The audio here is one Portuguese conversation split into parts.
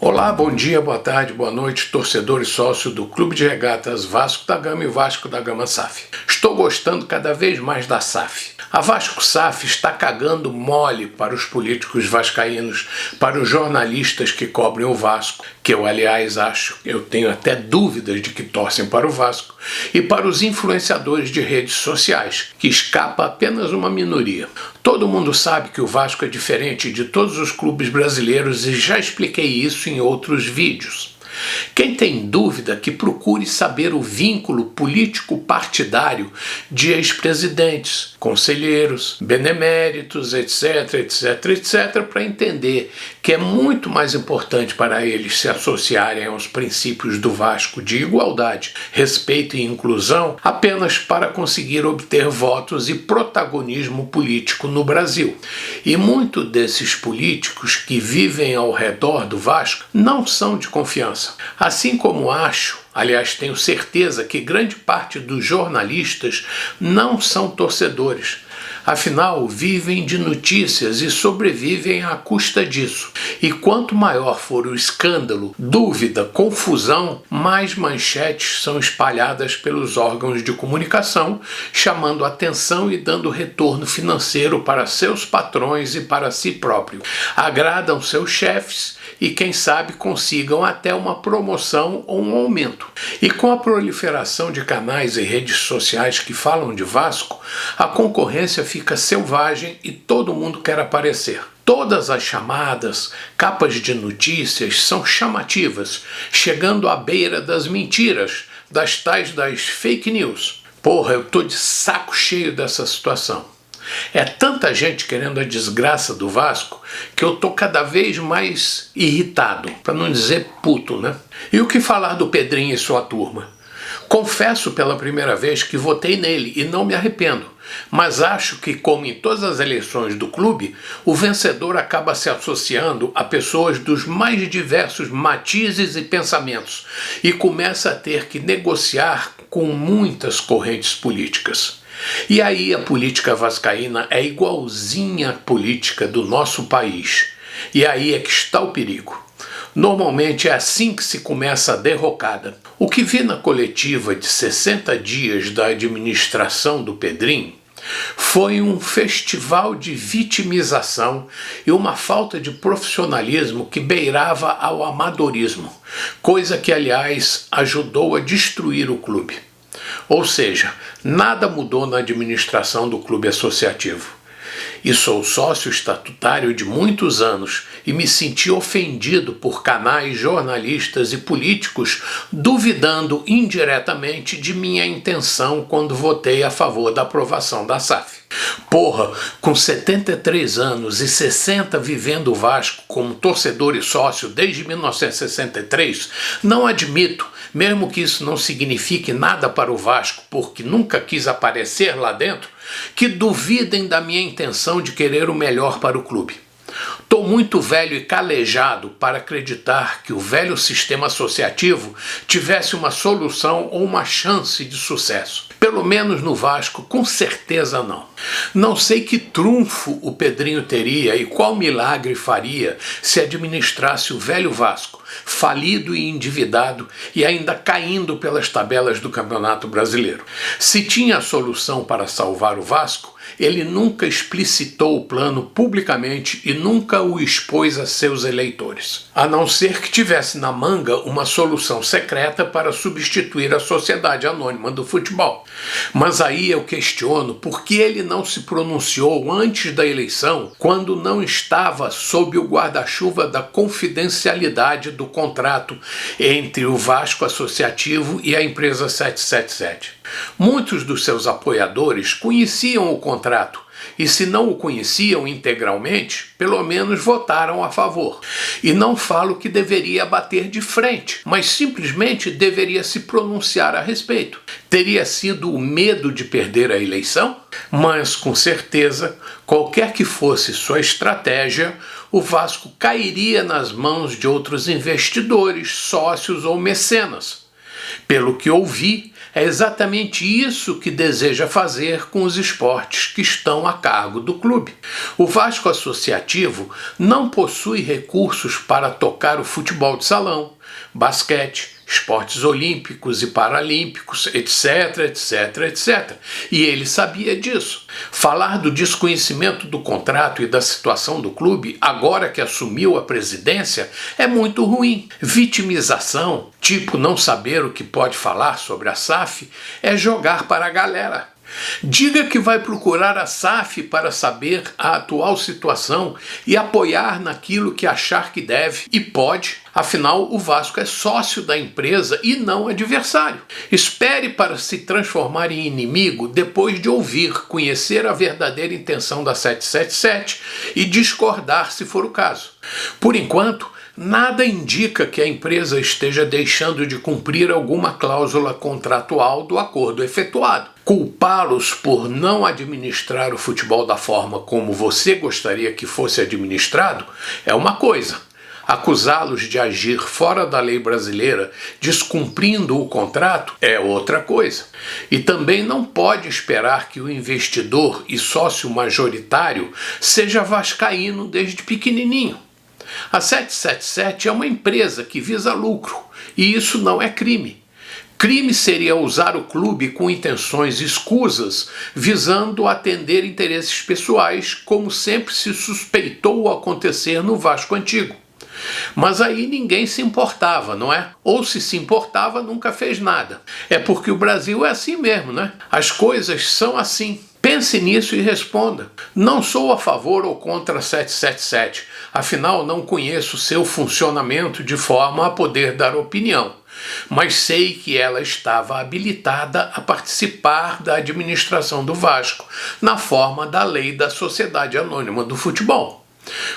Olá, bom dia, boa tarde, boa noite, torcedor e sócio do Clube de Regatas Vasco da Gama e Vasco da Gama SAF. Estou gostando cada vez mais da SAF. A Vasco SAF está cagando mole para os políticos vascaínos, para os jornalistas que cobrem o Vasco, que eu, aliás, eu tenho até dúvidas de que torcem para o Vasco, e para os influenciadores de redes sociais, que escapa apenas uma minoria. Todo mundo sabe que o Vasco é diferente de todos os clubes brasileiros e já expliquei isso em outros vídeos. Quem tem dúvida que procure saber o vínculo político-partidário de ex-presidentes, conselheiros, beneméritos, etc, para entender que é muito mais importante para eles se associarem aos princípios do Vasco de igualdade, respeito e inclusão apenas para conseguir obter votos e protagonismo político no Brasil. E muitos desses políticos que vivem ao redor do Vasco não são de confiança. Assim como aliás, tenho certeza que grande parte dos jornalistas não são torcedores. Afinal, vivem de notícias e sobrevivem à custa disso. E quanto maior for o escândalo, dúvida, confusão, mais manchetes são espalhadas pelos órgãos de comunicação, chamando atenção e dando retorno financeiro para seus patrões e para si próprio. Agradam seus chefes e, quem sabe, consigam até uma promoção ou um aumento. E com a proliferação de canais e redes sociais que falam de Vasco, a concorrência fica selvagem e todo mundo quer aparecer. Todas as chamadas, capas de notícias são chamativas, chegando à beira das mentiras, das fake news. Porra, eu tô de saco cheio dessa situação. É tanta gente querendo a desgraça do Vasco que eu tô cada vez mais irritado, para não dizer puto, né? E o que falar do Pedrinho e sua turma? Confesso pela primeira vez que votei nele e não me arrependo, mas acho que, como em todas as eleições do clube, o vencedor acaba se associando a pessoas dos mais diversos matizes e pensamentos e começa a ter que negociar com muitas correntes políticas. E aí a política vascaína é igualzinha à política do nosso país. E aí é que está o perigo. Normalmente é assim que se começa a derrocada. O que vi na coletiva de 60 dias da administração do Pedrinho foi um festival de vitimização e uma falta de profissionalismo que beirava ao amadorismo, coisa que, aliás, ajudou a destruir o clube. Ou seja, nada mudou na administração do clube associativo. E sou sócio estatutário de muitos anos e me senti ofendido por canais, jornalistas e políticos duvidando indiretamente de minha intenção quando votei a favor da aprovação da SAF. Porra, com 73 anos e 60 vivendo o Vasco como torcedor e sócio desde 1963, não admito, mesmo que isso não signifique nada para o Vasco, porque nunca quis aparecer lá dentro, que duvidem da minha intenção de querer o melhor para o clube. Estou muito velho e calejado para acreditar que o velho sistema associativo tivesse uma solução ou uma chance de sucesso. Pelo menos no Vasco, com certeza não. Não sei que trunfo o Pedrinho teria e qual milagre faria se administrasse o velho Vasco, falido e endividado e ainda caindo pelas tabelas do Campeonato Brasileiro. Se tinha a solução para salvar o Vasco, ele nunca explicitou o plano publicamente e nunca o expôs a seus eleitores. A não ser que tivesse na manga uma solução secreta para substituir a Sociedade Anônima do Futebol. Mas aí eu questiono por que ele não se pronunciou antes da eleição, quando não estava sob o guarda-chuva da confidencialidade do contrato entre o Vasco Associativo e a empresa 777. Muitos dos seus apoiadores conheciam o contrato e, se não o conheciam integralmente, pelo menos votaram a favor. E não falo que deveria bater de frente, mas simplesmente deveria se pronunciar a respeito. Teria sido o medo de perder a eleição? Mas, com certeza, qualquer que fosse sua estratégia, o Vasco cairia nas mãos de outros investidores, sócios ou mecenas. Pelo que ouvi, É exatamente isso que deseja fazer com os esportes que estão a cargo do clube. O Vasco Associativo não possui recursos para tocar o futebol de salão, basquete, esportes olímpicos e paralímpicos, etc, etc, etc. E ele sabia disso. Falar do desconhecimento do contrato e da situação do clube, agora que assumiu a presidência, é muito ruim. Vitimização, tipo não saber o que pode falar sobre a SAF, é jogar para a galera. Diga que vai procurar a SAF para saber a atual situação e apoiar naquilo que achar que deve e pode. Afinal, o Vasco é sócio da empresa e não adversário. Espere para se transformar em inimigo depois de ouvir, conhecer a verdadeira intenção da 777 e discordar se for o caso. Por enquanto, nada indica que a empresa esteja deixando de cumprir alguma cláusula contratual do acordo efetuado. Culpá-los por não administrar o futebol da forma como você gostaria que fosse administrado é uma coisa. Acusá-los de agir fora da lei brasileira, descumprindo o contrato, é outra coisa. E também não pode esperar que o investidor e sócio majoritário seja vascaíno desde pequenininho. A 777 é uma empresa que visa lucro, e isso não é crime. Crime seria usar o clube com intenções escusas, visando atender interesses pessoais, como sempre se suspeitou acontecer no Vasco antigo. Mas aí ninguém se importava, não é? Ou se importava, nunca fez nada. É porque o Brasil é assim mesmo, né? As coisas são assim. Pense nisso e responda. Não sou a favor ou contra a 777, afinal não conheço seu funcionamento de forma a poder dar opinião. Mas sei que ela estava habilitada a participar da administração do Vasco, na forma da lei da Sociedade Anônima do Futebol.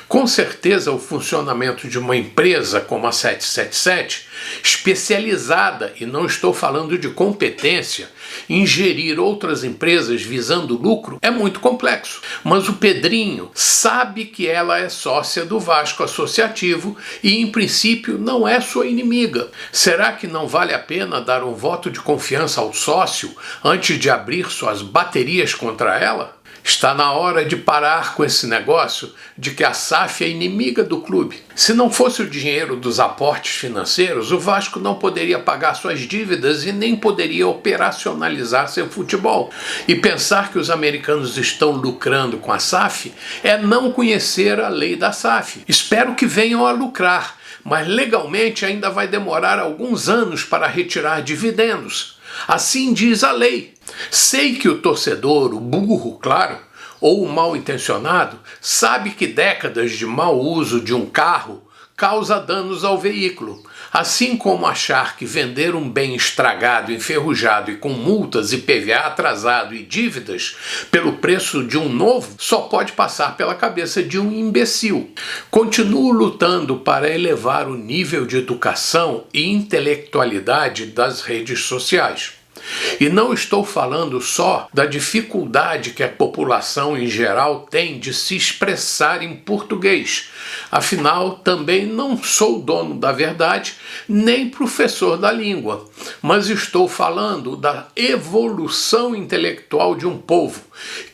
Com certeza, o funcionamento de uma empresa como a 777, especializada, e não estou falando de competência, em gerir outras empresas visando lucro, é muito complexo. Mas o Pedrinho sabe que ela é sócia do Vasco Associativo e, em princípio, não é sua inimiga. Será que não vale a pena dar um voto de confiança ao sócio antes de abrir suas baterias contra ela? Está na hora de parar com esse negócio de que a SAF é inimiga do clube. Se não fosse o dinheiro dos aportes financeiros, o Vasco não poderia pagar suas dívidas e nem poderia operacionalizar seu futebol. E pensar que os americanos estão lucrando com a SAF é não conhecer a lei da SAF. Espero que venham a lucrar, mas legalmente ainda vai demorar alguns anos para retirar dividendos. Assim diz a lei. Sei que o torcedor, o burro, claro, ou o mal-intencionado, sabe que décadas de mau uso de um carro causa danos ao veículo, assim como achar que vender um bem estragado, enferrujado e com multas, IPVA atrasado e dívidas pelo preço de um novo só pode passar pela cabeça de um imbecil. Continuo lutando para elevar o nível de educação e intelectualidade das redes sociais. E não estou falando só da dificuldade que a população em geral tem de se expressar em português. Afinal, também não sou dono da verdade, nem professor da língua, mas estou falando da evolução intelectual de um povo,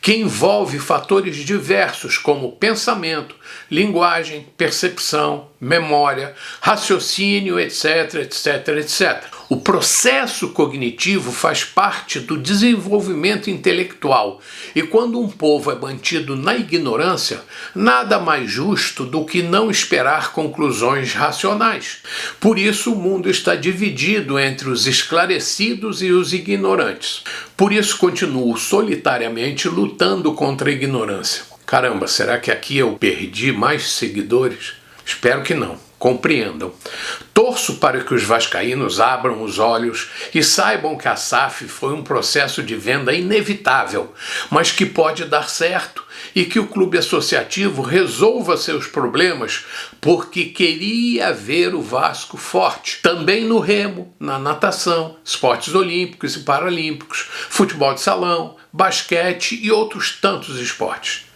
que envolve fatores diversos como pensamento, linguagem, percepção, memória, raciocínio, etc, etc, etc. O processo cognitivo faz parte do desenvolvimento intelectual e quando um povo é mantido na ignorância, nada mais justo do que não esperar conclusões racionais. Por isso o mundo está dividido entre os esclarecidos e os ignorantes. Por isso continuo solitariamente lutando contra a ignorância. Caramba, será que aqui eu perdi mais seguidores? Espero que não. Compreendam. Torço para que os vascaínos abram os olhos e saibam que a SAF foi um processo de venda inevitável, mas que pode dar certo e que o clube associativo resolva seus problemas porque queria ver o Vasco forte. Também no remo, na natação, esportes olímpicos e paralímpicos, futebol de salão, basquete e outros tantos esportes.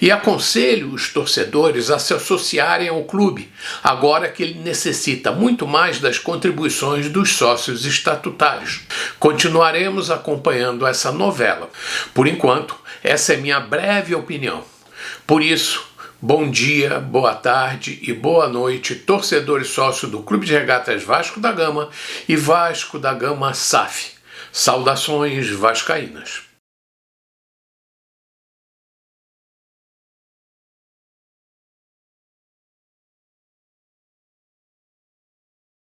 E aconselho os torcedores a se associarem ao clube, agora que ele necessita muito mais das contribuições dos sócios estatutários. Continuaremos acompanhando essa novela. Por enquanto, essa é minha breve opinião. Por isso, bom dia, boa tarde e boa noite, torcedor e sócio do Clube de Regatas Vasco da Gama e Vasco da Gama SAF. Saudações vascaínas.